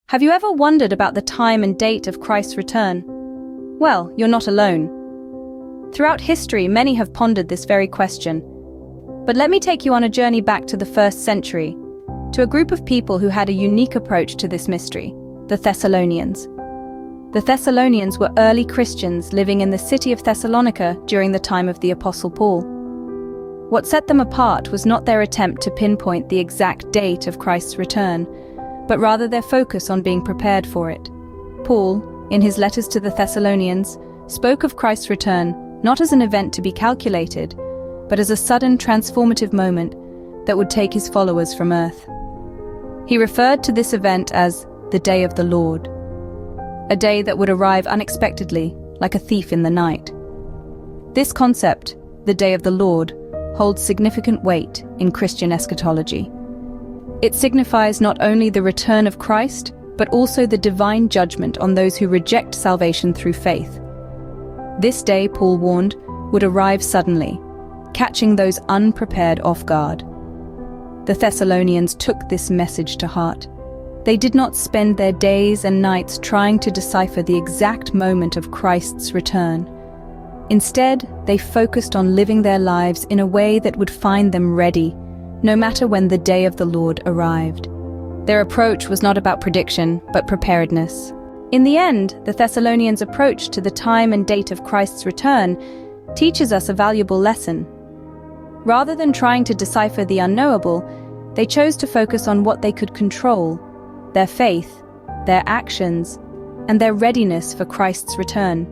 Have you ever wondered about the time and date of Christ's return? Well, you're not alone. Throughout history, many have pondered this very question. But let me take you on a journey back to the 1st century, to a group of people who had a unique approach to this mystery, the Thessalonians. The Thessalonians were early Christians living in the city of Thessalonica during the time of the Apostle Paul. What set them apart was not their attempt to pinpoint the exact date of Christ's return, but rather their focus on being prepared for it. Paul, in his letters to the Thessalonians, spoke of Christ's return not as an event to be calculated, but as a sudden transformative moment that would take his followers from earth. He referred to this event as the Day of the Lord, a day that would arrive unexpectedly, like a thief in the night. This concept, the Day of the Lord, holds significant weight in Christian eschatology. It signifies not only the return of Christ, but also the divine judgment on those who reject salvation through faith. This day, Paul warned, would arrive suddenly, catching those unprepared off guard. The Thessalonians took this message to heart. They did not spend their days and nights trying to decipher the exact moment of Christ's return. Instead, they focused on living their lives in a way that would find them ready, no matter when the day of the Lord arrived. Their approach was not about prediction, but preparedness. In the end, the Thessalonians' approach to the time and date of Christ's return teaches us a valuable lesson. Rather than trying to decipher the unknowable, they chose to focus on what they could control: their faith, their actions, and their readiness for Christ's return.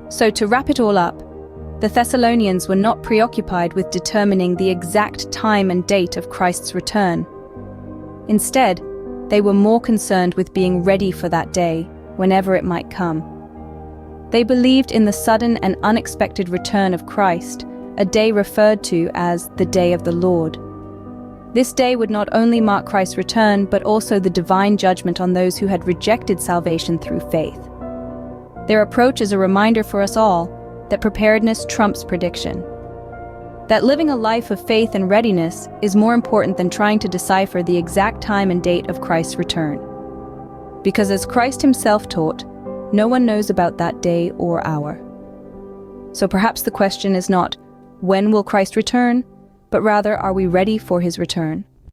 So to wrap it all up, the Thessalonians were not preoccupied with determining the exact time and date of Christ's return. Instead, they were more concerned with being ready for that day, whenever it might come. They believed in the sudden and unexpected return of Christ, a day referred to as the Day of the Lord. This day would not only mark Christ's return, but also the divine judgment on those who had rejected salvation through faith. Their approach is a reminder for us all that preparedness trumps prediction. That living a life of faith and readiness is more important than trying to decipher the exact time and date of Christ's return. Because as Christ himself taught, no one knows about that day or hour. So perhaps the question is not, when will Christ return? But rather, are we ready for his return?